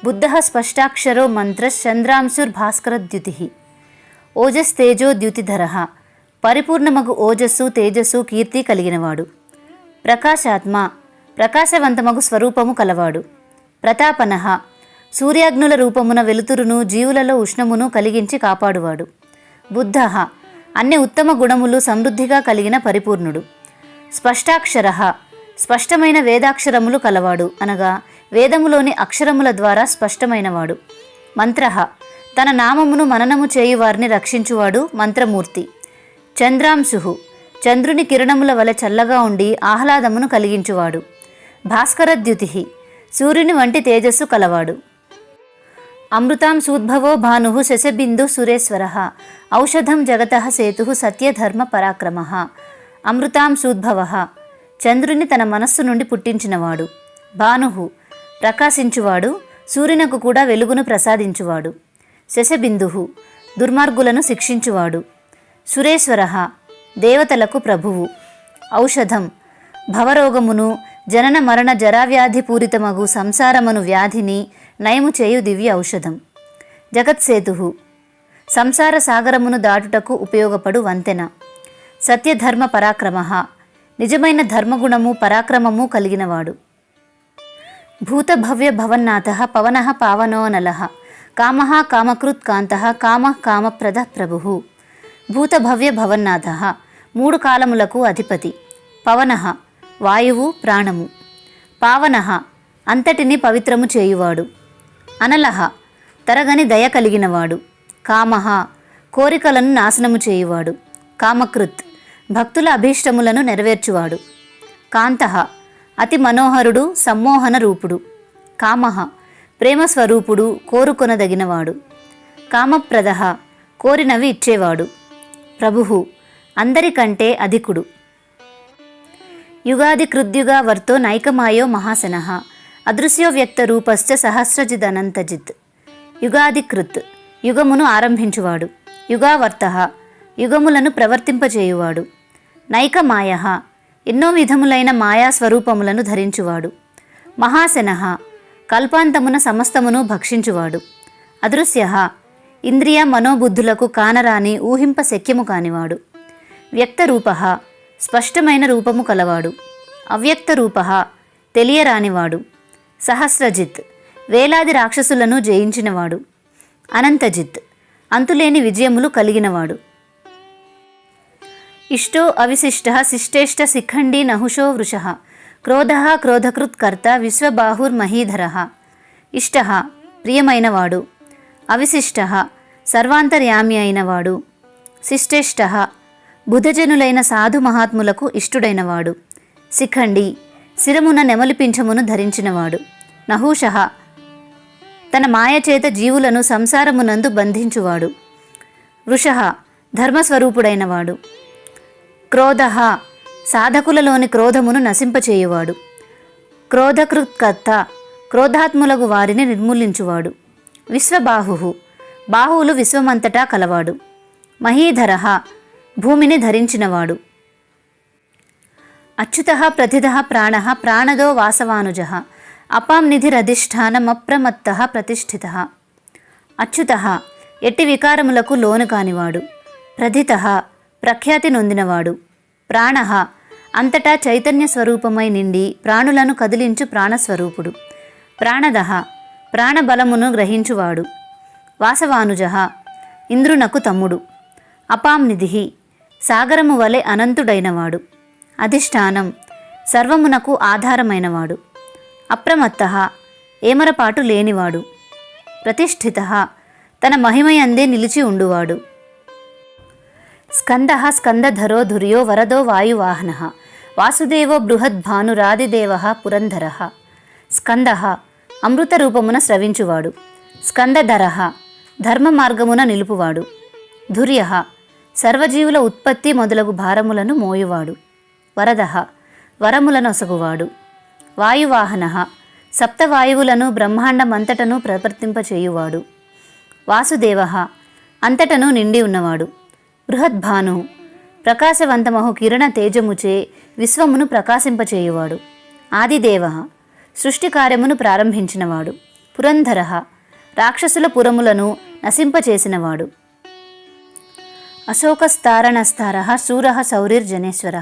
బుద్ధః స్పష్టాక్షరో మంత్రశ్చంద్రాంశుర్భాస్కరద్యుతిః. ఓజస్తేజోద్యుతిధరః పరిపూర్ణమగు ఓజస్సు, తేజస్సు, కీర్తి కలిగినవాడు. ప్రకాశాత్మ ప్రకాశవంతమగు స్వరూపము కలవాడు. ప్రతాపనః సూర్యాగ్నుల రూపమున వెలుతురును, జీవులలో ఉష్ణమును కలిగించి కాపాడువాడు. బుద్ధః అన్ని ఉత్తమ గుణములు సమృద్ధిగా కలిగిన పరిపూర్ణుడు. స్పష్టాక్షరః స్పష్టమైన వేదాక్షరములు కలవాడు, అనగా వేదములోని అక్షరముల ద్వారా స్పష్టమైనవాడు. మంత్రః తన నామమును మననము చేయువారిని రక్షించువాడు, మంత్రమూర్తి. చంద్రాంశుః చంద్రుని కిరణముల వలె చల్లగా ఉండి ఆహ్లాదమును కలిగించువాడు. భాస్కరద్యుతిః సూర్యుని వంటి తేజస్సు కలవాడు. అమృతాంశూద్భవో భానుః శశబిందు సురేశ్వరః ఔషధం జగతః సేతుః సత్యధర్మ పరాక్రమః. అమృతాంశూద్భవః చంద్రుని తన మనస్సు నుండి పుట్టించినవాడు. భానుః ప్రకాశించువాడు, సూర్యునకు కూడా వెలుగును ప్రసాదించువాడు. శశబిందుః దుర్మార్గులను శిక్షించువాడు. సురేశ్వరః దేవతలకు ప్రభువు. ఔషధం భవరోగమును, జనన మరణ జరావ్యాధి పూరితమగు సంసారమను వ్యాధిని నయము చేయు దివ్య ఔషధం. జగత్సేతు సంసార సాగరమును దాటుటకు ఉపయోగపడు వంతెన. సత్యధర్మ పరాక్రమ నిజమైన ధర్మగుణము పరాక్రమము కలిగినవాడు. భూతభవ్య భవన్నాథ పవన పావనో నల కామ కామకృత్ కాంత కామ కామప్రద ప్రభు. భూతభవ్య భవన్నాథ 3 కాలములకు అధిపతి. పవన వాయువు ప్రాణము. పావన అంతటిని పవిత్రము చేయువాడు. అనలహ తరగని దయ కలిగినవాడు. కామ కోరికలను నాశనము చేయువాడు. కామకృత్ భక్తుల అభీష్టములను నెరవేర్చువాడు. కాంత అతి మనోహరుడు సమ్మోహన రూపుడు. కామ ప్రేమస్వరూపుడు కోరుకొనదగినవాడు. కామప్రద కోరినవి ఇచ్చేవాడు. ప్రభు అందరికంటే అధికుడు. యుగాది కృద్యుగా వర్తో నైకమాయో మహాసన అదృశ్యో వ్యక్త రూపశ్చ సహస్రజిదనంతజిత్. యుగాది కృత్ యుగమును ఆరంభించువాడు. యుగావర్త యుగములను ప్రవర్తింపచేయువాడు. నైకమాయ ఎన్నో విధములైన మాయా స్వరూపములను ధరించువాడు. మహాశన కల్పాంతమున సమస్తమును భక్షించువాడు. అదృశ్య ఇంద్రియ మనోబుద్ధులకు కానరాని ఊహింప శక్యము కానివాడు. వ్యక్తరూప స్పష్టమైన రూపము కలవాడు. అవ్యక్తరూప తెలియరానివాడు. సహస్రజిత్ వేలాది రాక్షసులను జయించినవాడు. అనంతజిత్ అంతులేని విజయములు కలిగినవాడు. ఇష్టో అవిశిష్ట శిష్టేష్ట శిఖండీ నహుషో వృష క్రోధ క్రోధకృత్ కర్త విశ్వబాహుర్మహీధర. ఇష్ట ప్రియమైనవాడు. అవిశిష్ట సర్వాంతర్యామి అయినవాడు. శిష్టేష్ట బుధజనులైన సాధు మహాత్ములకు ఇష్టుడైనవాడు. శిఖండి శిరమున నెమలిపింఛమును ధరించినవాడు. నహూష తన మాయచేత జీవులను సంసారమునందు బంధించువాడు. వృష ధర్మస్వరూపుడైనవాడు. క్రోధ సాధకులలోని క్రోధమును నశింపచేయువాడు. క్రోధకృత్కర్త క్రోధాత్ములకు వారిని నిర్మూలించువాడు. విశ్వబాహు బాహువులు విశ్వమంతటా కలవాడు. మహీధర భూమిని ధరించినవాడు. అచ్యుత ప్రథిత ప్రాణ ప్రాణదో వాసవానుజ అపాం నిధిరధిష్టానమప్రమత్త ప్రతిష్ఠిత. అచ్యుత ఎట్టి వికారములకు లోను కానివాడు. ప్రథిత ప్రఖ్యాతి నొందినవాడు. ప్రాణ అంతటా చైతన్య స్వరూపమై నిండి ప్రాణులను కదిలించు ప్రాణస్వరూపుడు. ప్రాణద ప్రాణబలమును గ్రహించువాడు. వాసవానుజ ఇంద్రునకు తమ్ముడు. అపాం నిధి సాగరము వలె అనంతుడైనవాడు. అధిష్టానం సర్వమునకు ఆధారమైనవాడు. అప్రమత్త ఏమరపాటు లేనివాడు. ప్రతిష్ఠిత తన మహిమయందే నిలిచి ఉండువాడు. స్కంద స్కందధరో ధుర్యో వరదో వాయువాహన వాసుదేవో బృహద్భానురాదిదేవ పురంధర. స్కంద అమృత రూపమున స్రవించువాడు. స్కందధర ధర్మ మార్గమున నిలుపువాడు. ధుర్య సర్వజీవుల ఉత్పత్తి మొదలగు భారములను మోయువాడు. వరద వరములనొసగువాడు. వాయువాహన సప్తవాయువులను బ్రహ్మాండమంతటను ప్రవర్తింపచేయువాడు. వాసుదేవ అంతటను నిండి ఉన్నవాడు. బృహద్భాను ప్రకాశవంతమహు కిరణ తేజముచే విశ్వమును ప్రకాశింపచేయువాడు. ఆదిదేవ సృష్టి కార్యమును ప్రారంభించినవాడు. పురంధర రాక్షసుల పురములను నశింపచేసినవాడు. అశోకస్తారణస్తార శూర శౌరిర్జనేశ్వర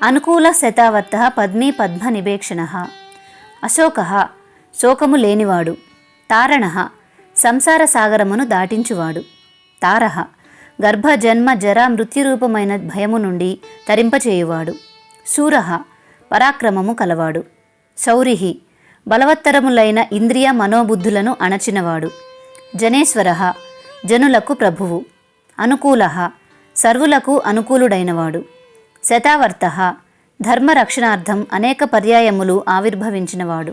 అనుకూల శతావర్త పద్మీ పద్మ నివేక్షణ. అశోక శోకము లేనివాడు. తారణ సంసార సాగరమును దాటించువాడు. తార గర్భ జన్మ జర మృత్యురూపమైన భయము నుండి తరింపచేయువాడు. శూర పరాక్రమము కలవాడు. శౌరి బలవత్తరములైన ఇంద్రియ మనోబుద్ధులను అణచినవాడు. జనేశ్వర జనులకు ప్రభువు. అనుకూల సర్వులకు అనుకూలుడైనవాడు. శతావర్త ధర్మరక్షణార్థం అనేక పర్యాయములు ఆవిర్భవించినవాడు.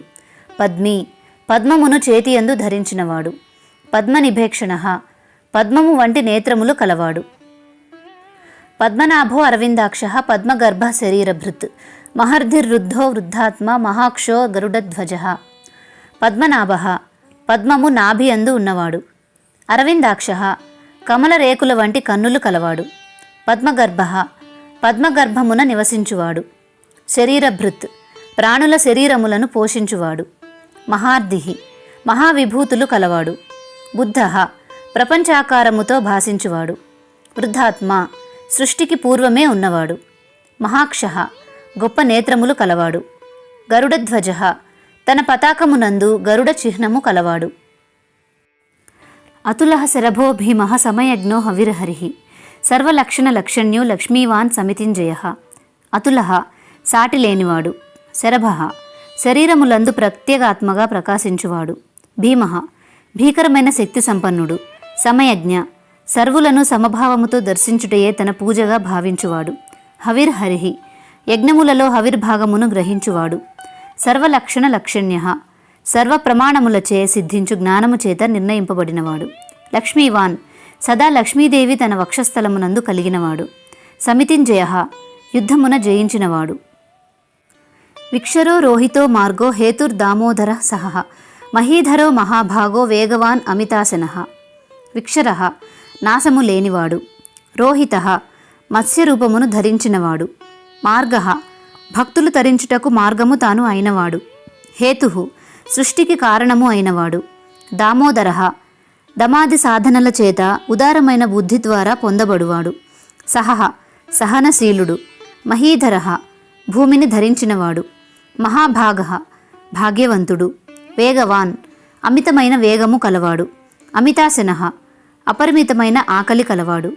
పద్మి పద్మమును చేతియందు ధరించినవాడు. పద్మనిభేక్షణ పద్మము వంటి నేత్రములు కలవాడు. పద్మనాభో అరవిందాక్ష పద్మగర్భ శరీరభృత్ మహర్ధిర్రుద్ధో వృద్ధాత్మ మహాక్షో గరుడధ్వజ. పద్మనాభ పద్మము నాభియందు ఉన్నవాడు. అరవిందాక్ష కమల రేకుల వంటి కన్నులు కలవాడు. పద్మగర్భ పద్మగర్భమున నివసించువాడు. శరీరభృత్ ప్రాణుల శరీరములను పోషించువాడు. మహార్ధి మహావిభూతులు కలవాడు. బుద్ధ ప్రపంచాకారముతో భాషించువాడు. వృద్ధాత్మ సృష్టికి పూర్వమే ఉన్నవాడు. మహాక్ష గొప్ప నేత్రములు కలవాడు. గరుడధ్వజ తన పతాకమునందు గరుడ చిహ్నము కలవాడు. అతుల శరభో భీమ సమయజ్ఞో హవిర్హరి సర్వలక్షణ లక్షణ్యో లక్ష్మీవాన్ సమితింజయ. అతుల సాటి లేనివాడు. శరభ శరీరములందు ప్రత్యేగాత్మగా ప్రకాశించువాడు. భీమ భీకరమైన శక్తి సంపన్నుడు. సమయజ్ఞ సర్వులను సమభావముతో దర్శించుటయే తన పూజగా భావించువాడు. హవిర్హరి యజ్ఞములలో హవిర్భాగమును గ్రహించువాడు. సర్వలక్షణ లక్షణ్య సర్వ ప్రమాణములచే సిద్ధించు జ్ఞానము చేత నిర్ణయింపబడినవాడు. లక్ష్మీవాన్ సదా లక్ష్మీదేవి తన వక్షస్థలమునందు కలిగినవాడు. సమితింజయ యుద్ధమున జయించినవాడు. విక్షరో రోహితో మార్గో హేతుర్దామోదర సహ మహీధరో మహాభాగో వేగవాన్ అమితాసన. విక్షర నాశము లేనివాడు. రోహిత మత్స్యరూపమును ధరించినవాడు. మార్గ భక్తులు తరించుటకు మార్గము తాను అయినవాడు. హేతు సృష్టికి కారణము అయినవాడు. దామోదర దమాది సాధనల చేత ఉదారమైన బుద్ధి ద్వారా పొందబడువాడు. సహ సహనశీలుడు. మహీధర భూమిని ధరించినవాడు. మహాభాగ భాగ్యవంతుడు. వేగవాన్ అమితమైన వేగము కలవాడు. అమితాశన అపరిమితమైన ఆకలి కలవాడు.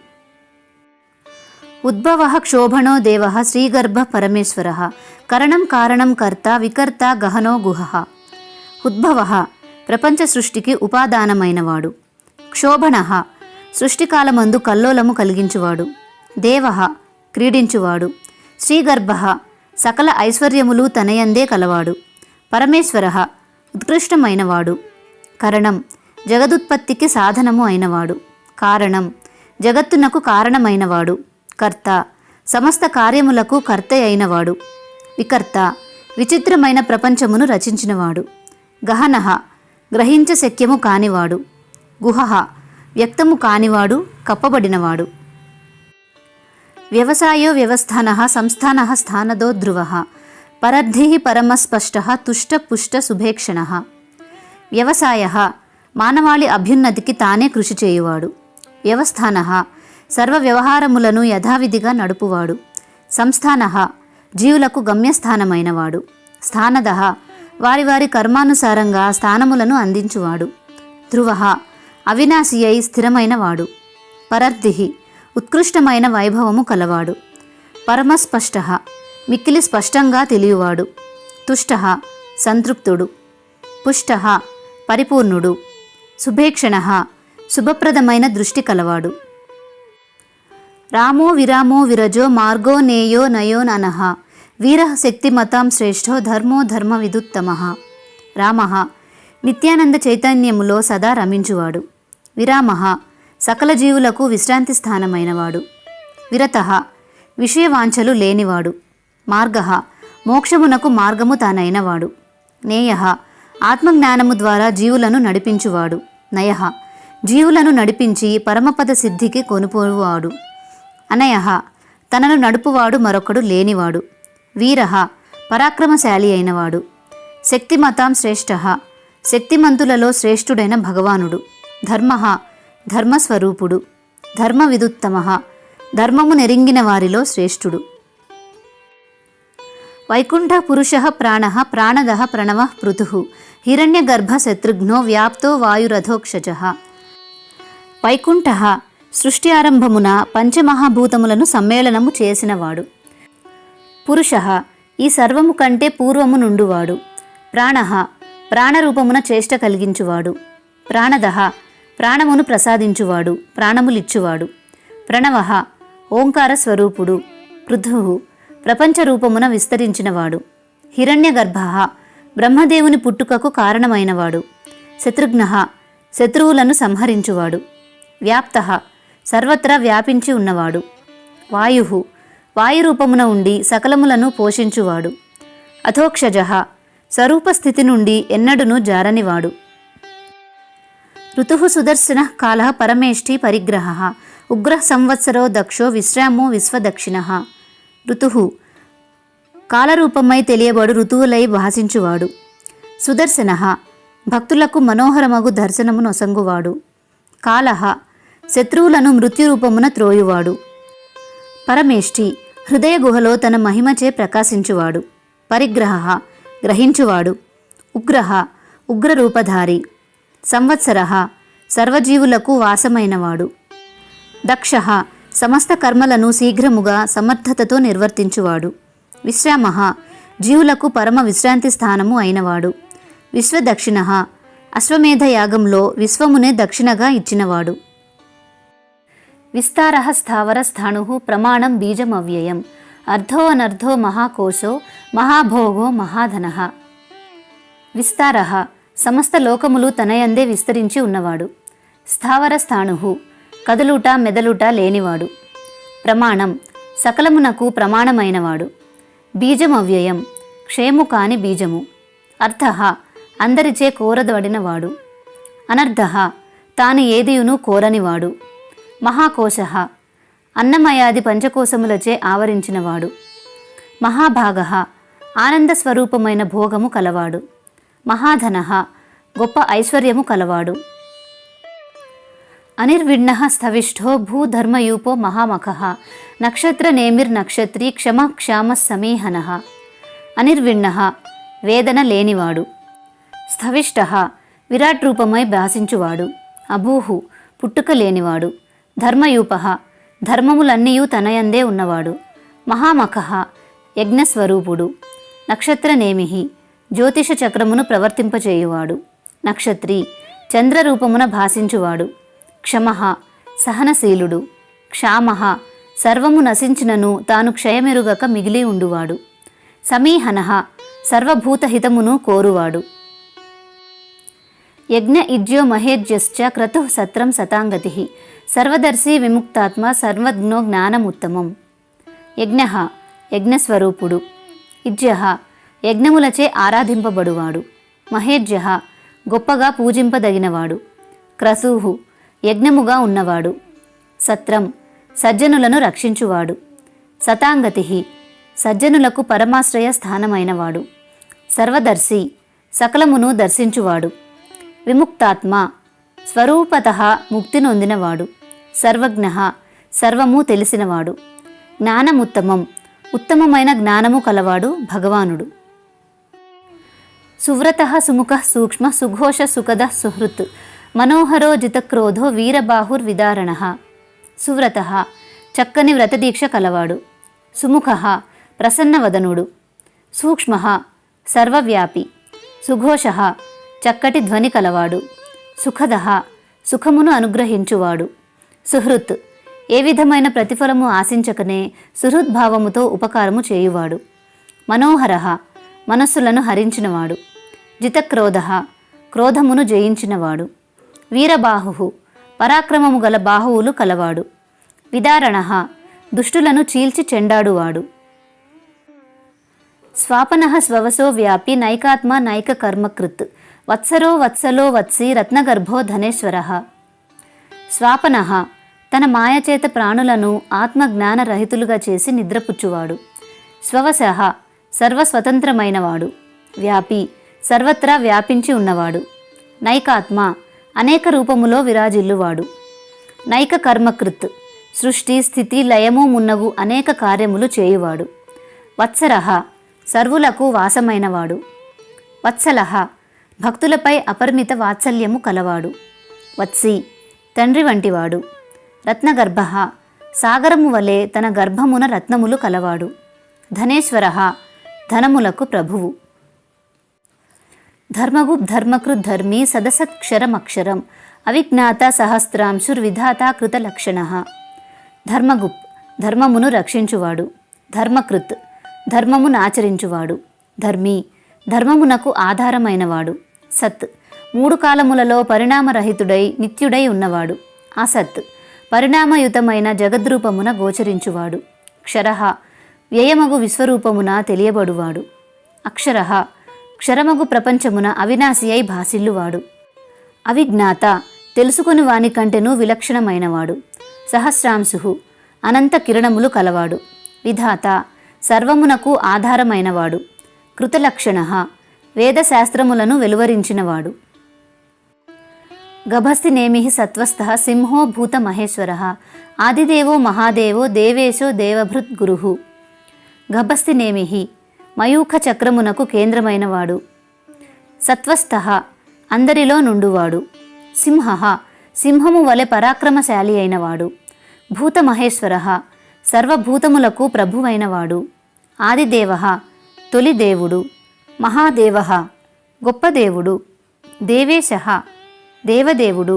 ఉద్భవ క్షోభణో దేవ శ్రీగర్భ పరమేశ్వర కరణం కారణం కర్త వికర్త గహనో గుహ. ఉద్భవ ప్రపంచ సృష్టికి ఉపాదానమైనవాడు. క్షోభణ సృష్టికాలమందు కల్లోలము కలిగించువాడు. దేవ క్రీడించువాడు. శ్రీగర్భ సకల ఐశ్వర్యములు తనయందే కలవాడు. పరమేశ్వర ఉత్కృష్టమైనవాడు. కరణం జగదుత్పత్తికి సాధనము అయినవాడు. కారణం జగత్తునకు కారణమైనవాడు. కర్త సమస్త కార్యములకు కర్త అయినవాడు. వికర్త విచిత్రమైన ప్రపంచమును రచించినవాడు. గహన గ్రహించశక్యము కానివాడు. గుహ వ్యక్తము కానివాడు, కప్పబడినవాడు. వ్యవసాయో వ్యవస్థాన సంస్థాన స్థానదో ధ్రువ పరద్ధి పరమస్పష్ట తుష్ట పుష్ట శుభేక్షణ. వ్యవసాయ మానవాళి అభ్యున్నతికి తానే కృషి చేయువాడు. వ్యవస్థాన సర్వ వ్యవహారములను యథావిధిగా నడుపువాడు. సంస్థాన జీవులకు గమ్యస్థానమైనవాడు. స్థానద వారి వారి కర్మానుసారంగా స్థానములను అందించువాడు. ధ్రువ అవినాశి అయి స్థిరమైనవాడు. పరర్థి ఉత్కృష్టమైన వైభవము కలవాడు. పరమస్పష్ట మిక్కిలి స్పష్టంగా తెలియవాడు. తుష్ట సంతృప్తుడు. పుష్ట పరిపూర్ణుడు. శుభేక్షణ శుభప్రదమైన దృష్టి కలవాడు. రామో విరామో విరజో మార్గో నేయో నయో ననః వీర శక్తిమతాం శ్రేష్ఠో ధర్మో ధర్మ విదుత్తమ. రామ నిత్యానంద చైతన్యములో సదా రమించువాడు. విరామ సకల జీవులకు విశ్రాంతి స్థానమైనవాడు. విరత విషయవాంఛలు లేనివాడు. మార్గ మోక్షమునకు మార్గము తానైనవాడు. నేయ ఆత్మజ్ఞానము ద్వారా జీవులను నడిపించువాడు. నయ జీవులను నడిపించి పరమపద సిద్ధికి కొనుపోవాడు. అనయ తనను నడుపువాడు మరొకడు లేనివాడు. వీర పరాక్రమశాలి అయినవాడు. శక్తిమతాం శ్రేష్ఠ శక్తిమంతులలో శ్రేష్ఠుడైన భగవానుడు. ధర్మ ధర్మస్వరూపుడు. ధర్మ విదుత్తమ ధర్మము నెరింగిన వారిలో శ్రేష్ఠుడు. వైకుంఠ పురుష ప్రాణ ప్రాణద ప్రణవ పృథు హిరణ్యగర్భ శత్రుఘ్నో వ్యాప్తో వాయురథోక్షజ. వైకుంఠ సృష్టి ఆరంభమున పంచమహాభూతములను సమ్మేళనము చేసినవాడు. పురుష ఈ సర్వము కంటే పూర్వము నుండువాడు. ప్రాణ ప్రాణరూపమున చేష్ట కలిగించువాడు. ప్రాణద ప్రాణమును ప్రసాదించువాడు, ప్రాణములిచ్చువాడు. ప్రణవ ఓంకార స్వరూపుడు. పృథు ప్రపంచరూపమున విస్తరించినవాడు. హిరణ్యగర్భ బ్రహ్మదేవుని పుట్టుకకు కారణమైనవాడు. శత్రుఘ్న శత్రువులను సంహరించువాడు. వ్యాప్త సర్వత్రా వ్యాపించి ఉన్నవాడు. వాయు వాయురూపమున ఉండి సకలములను పోషించువాడు. అథోక్షజ స్వరూపస్థితి నుండి ఎన్నడును జారనివాడు. ఋతు సుదర్శన కాల పరమేష్ఠి పరిగ్రహ ఉగ్ర సంవత్సరో దక్షో విశ్రామో విశ్వదక్షిణ. ఋతు కాలరూపమై తెలియబడు ఋతువులై భాషించువాడు. సుదర్శన భక్తులకు మనోహరమగు దర్శనము నొసంగువాడు. కాలః శత్రువులను మృత్యురూపమున త్రోయువాడు. పరమేష్ఠి హృదయ గుహలో తన మహిమచే ప్రకాశించువాడు. పరిగ్రహ గ్రహించువాడు. ఉగ్రహ ఉగ్రరూపధారి. సంవత్సరః సర్వజీవులకు వాసమైనవాడు. దక్షః సమస్త కర్మలను శీఘ్రముగా సమర్థతతో నిర్వర్తించువాడు. విశ్రామః జీవులకు పరమ విశ్రాంతి స్థానము అయినవాడు. విశ్వదక్షిణః అశ్వమేధ యాగంలో విశ్వమునే దక్షిణగా ఇచ్చినవాడు. విస్తారః స్థావర స్థాణుః ప్రమాణం బీజమవ్యయం. అర్ధో అనర్ధో మహాకోశో మహాభోగో మహాధనః. విస్తారః సమస్త లోకములు తనయందే విస్తరించి ఉన్నవాడు. స్థావర స్థాణుః కదులుట మెదలుట లేనివాడు. ప్రమాణం సకలమునకు ప్రమాణమైనవాడు. బీజమవ్యయం క్షేము కాని బీజము. అర్థః అందరిచే కోరదబడినవాడు. అనర్ధః తాను ఏదియును కోరనివాడు. మహాకోశః అన్నమయాది పంచకోశములచే ఆవరించినవాడు. మహాభాగః ఆనంద స్వరూపమైన భోగము కలవాడు. మహాధనః గొప్ప ఐశ్వర్యము కలవాడు. అనిర్విణ్ణః స్థవిష్ఠో భూధర్మయూపో మహామఖః నక్షత్రనేమిర్నక్షత్రీ క్షమ క్షామ సమీహనః. అనిర్విణ్ణః వేదన లేనివాడు. స్థవిష్ఠః విరాట్ రూపమై భాసించువాడు. అభూః పుట్టుక లేనివాడు. ధర్మయూపః ధర్మములన్నీయు తనయందే ఉన్నవాడు. మహామఖః యజ్ఞస్వరూపుడు. నక్షత్రనేమిః జ్యోతిష చక్రమును ప్రవర్తింపచేయువాడు. నక్షత్రి చంద్రరూపమున భాసించువాడు. క్షమః సహనశీలుడు. క్షామః సర్వము నశించినను తాను క్షయమెరుగక మిగిలి ఉండువాడు. సమీహనః సర్వభూతహితమును కోరువాడు. యజ్ఞ ఇజ్యో మహేజ్యశ్చ క్రతుః సత్రం సతాంగతిః సర్వదర్శి విముక్తాత్మ సర్వజ్ఞో జ్ఞానముత్తమం. యజ్ఞః యజ్ఞస్వరూపుడు. ఇజ్యః యజ్ఞములచే ఆరాధింపబడువాడు. మహేజ్యః గొప్పగా పూజింపదగినవాడు. క్రతుః యజ్ఞముగా ఉన్నవాడు. సత్రం సజ్జనులను రక్షించువాడు. సతాంగతిః సజ్జనులకు పరమాశ్రయ స్థానమైనవాడు. సర్వదర్శి సకలమును దర్శించువాడు. విముక్తాత్మ స్వరూపతః ముక్తి నొందినవాడు. సర్వజ్ఞః సర్వము తెలిసినవాడు. జ్ఞానముత్తమం ఉత్తమమైన జ్ఞానము కలవాడు భగవానుడు. సువ్రతః సుముఖః సూక్ష్మ సుఘోష సుఖదః సుహృత్ మనోహరో జితక్రోధో వీరబాహుర్విదారణః. సువ్రతః చక్కని వ్రతదీక్ష కలవాడు. సుముఖః ప్రసన్నవదనుడు. సూక్ష్మః సర్వవ్యాపి. సుఘోషః చక్కటి ధ్వని కలవాడు. సుఖదః సుఖమును అనుగ్రహించువాడు. సుహృత్ ఏ విధమైన ప్రతిఫలము ఆశించకనే సుహృద్భావముతో ఉపకారము చేయువాడు. మనోహరః మనస్సులను హరించినవాడు. జితక్రోధః క్రోధమును జయించినవాడు. వీరబాహు పరాక్రమము గల బాహువులు కలవాడు. విదారణః దుష్టులను చీల్చి చెండాడువాడు. స్వాపనః స్వవసో వ్యాపి నైకాత్మ నైక కర్మకృత్ వత్సరో వత్సలో వత్సి రత్నగర్భో ధనేశ్వరః. స్వాపనః తన మాయచేత ప్రాణులను ఆత్మజ్ఞానరహితులుగా చేసి నిద్రపుచ్చువాడు. స్వవశః సర్వస్వతంత్రమైనవాడు. వ్యాపి సర్వత్రా వ్యాపించి ఉన్నవాడు. నైకాత్మ అనేక రూపములో విరాజిల్లువాడు. నైక కర్మకృత్ సృష్టి స్థితి లయము మున్నగు అనేక కార్యములు చేయువాడు. వత్సరః సర్వులకు వాసమైనవాడు. వత్సలః భక్తులపై అపరిమిత వాత్సల్యము కలవాడు. వత్సి తండ్రి వంటివాడు. రత్నగర్భః సాగరము వలె తన గర్భమున రత్నములు కలవాడు. ధనేశ్వరః ధనములకు ప్రభువు. ధర్మగుప్ ధర్మకృద్ధర్మీ సదసత్క్షరమక్షరం అవిజ్ఞాత సహస్రాంశుర్విధాత కృతలక్షణః. ధర్మగుప్ ధర్మమును రక్షించువాడు. ధర్మకృత్ ధర్మమును ఆచరించువాడు. ధర్మీ ధర్మమునకు ఆధారమైనవాడు. సత్ మూడు కాలములలో పరిణామరహితుడై నిత్యుడై ఉన్నవాడు. అసత్ పరిణామయుతమైన జగద్రూపమున గోచరించువాడు. క్షరః వ్యయమగు విశ్వరూపమున తెలియబడువాడు. అక్షరః క్షరమగు ప్రపంచమున అవినాశి అయి భాసిల్లువాడు. అవిజ్ఞాత తెలుసుకుని వాని కంటెను విలక్షణమైనవాడు. సహస్రాంశు అనంత కిరణములు కలవాడు. విధాత సర్వమునకు ఆధారమైనవాడు. కృతలక్షణః వేదశాస్త్రములను వెలువరించినవాడు. గభస్తి నేమి సత్వస్థః సింహో భూత మహేశ్వరః ఆదిదేవో మహాదేవో దేవేశో దేవభృత్ గురుః. గభస్తి నేమి మయూఖ చక్రమునకు కేంద్రమైనవాడు. సత్వస్థః అందరిలో నుండువాడు. సింహః సింహము వలె పరాక్రమశాలి అయినవాడు. భూత మహేశ్వరః సర్వభూతములకు ప్రభువైనవాడు. ఆదిదేవః తొలి దేవుడు. మహాదేవః గొప్ప దేవుడు. దేవేశః దేవదేవుడు.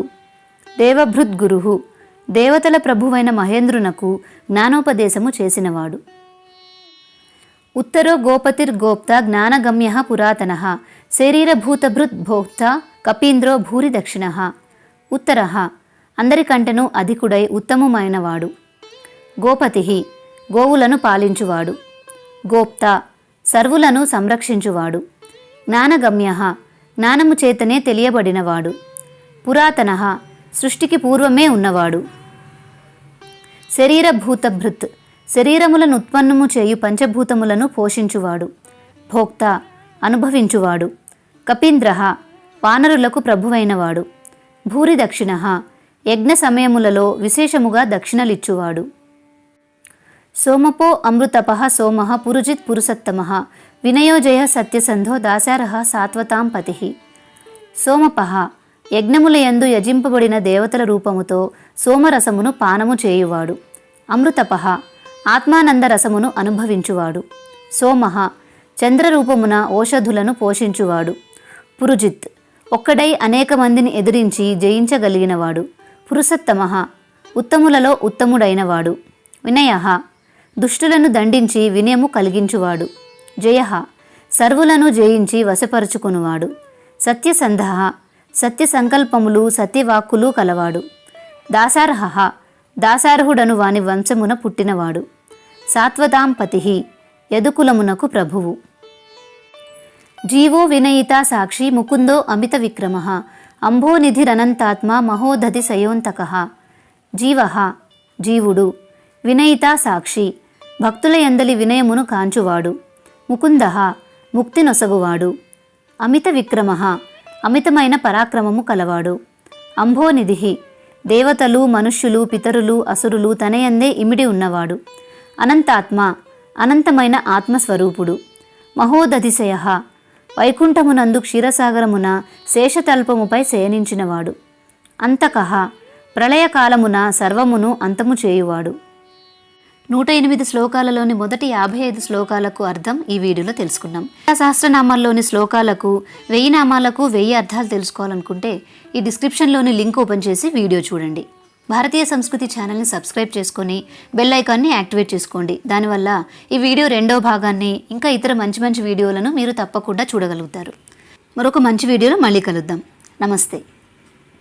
దేవభృద్గురుః దేవతల ప్రభువైన మహేంద్రునకు జ్ఞానోపదేశము చేసినవాడు. ఉత్తరో గోపతిర్గోప్త జ్ఞానగమ్యః పురాతనః శరీరభూతభృత్ భోక్త కపీంద్రో భూరి దక్షిణః. ఉత్తరః అందరికంటెను అధికుడై ఉత్తమమైనవాడు. గోపతి గోవులను పాలించువాడు. గోప్త సర్వులను సంరక్షించువాడు. జ్ఞానగమ్యః జ్ఞానము చేతనే తెలియబడినవాడు. పురాతనః సృష్టికి పూర్వమే ఉన్నవాడు. శరీరభూతభృత్ శరీరములను ఉత్పన్నము చేయు పంచభూతములను పోషించువాడు. భోక్త అనుభవించువాడు. కపీంద్రః వానరులకు ప్రభువైనవాడు. భూరి దక్షిణః యజ్ఞ సమయములలో విశేషముగా దక్షిణలిచ్చువాడు. సోమపో అమృతపః సోమః పురుజిత్ పురుషత్తమః వినయోజయ సత్యసంధో దాశారః సాత్వతాం పతిః. సోమపః యజ్ఞములయందు యజింపబడిన దేవతల రూపముతో సోమరసమును పానము చేయువాడు. అమృతపః ఆత్మానంద రసమును అనుభవించువాడు. సోమః చంద్రరూపమున ఓషధులను పోషించువాడు. పురుజిత్ ఒక్కడై అనేక మందిని ఎదిరించి జయించగలిగినవాడు. పురుషత్తమః ఉత్తములలో ఉత్తముడైనవాడు. వినయః దుష్టులను దండించి వినయము కలిగించువాడు. జయః సర్వులను జయించి వశపరుచుకునివాడు. సత్యసంధః సత్య సంకల్పములు సత్యవాక్కులు కలవాడు. దాసార్హః దాసార్హుడను వాని వంశమున పుట్టినవాడు. సాత్వతాం పతిః యదుకులమునకు ప్రభువు. జీవో వినయితా సాక్షి ముకుందో అమిత విక్రమః అంభోనిధిరనంతాత్మ మహోదధి సయోంతకః. జీవః జీవుడు. వినయితా సాక్షి భక్తుల యందలి వినయమును కాంచువాడు. ముకుందః ముక్తి నొసగువాడు. అమిత విక్రమః అమితమైన పరాక్రమము కలవాడు. అంభోనిధి దేవతలు మనుష్యులు పితరులు అసురులు తనయందే ఇమిడి ఉన్నవాడు. అనంతాత్మ అనంతమైన ఆత్మస్వరూపుడు. మహోదధిశయః వైకుంఠమునందు క్షీరసాగరమున శేషతల్పముపై శయనించినవాడు. అంతకః ప్రళయకాలమున సర్వమును అంతము చేయువాడు. 108 శ్లోకాలలోని మొదటి 55 శ్లోకాలకు అర్థం ఈ వీడియోలో తెలుసుకున్నాం. సహస్రనామాల్లోని శ్లోకాలకు 1000 నామాలకు 1000 అర్థాలు తెలుసుకోవాలనుకుంటే ఈ డిస్క్రిప్షన్లోని లింక్ ఓపెన్ చేసి వీడియో చూడండి. భారతీయ సంస్కృతి ఛానల్ని సబ్స్క్రైబ్ చేసుకొని బెల్ ఐకాన్ని యాక్టివేట్ చేసుకోండి. దానివల్ల ఈ వీడియో రెండో భాగాన్ని ఇంకా ఇతర మంచి మంచి వీడియోలను మీరు తప్పకుండా చూడగలుగుతారు. మరొక మంచి వీడియోలో మళ్ళీ కలుద్దాం. నమస్తే.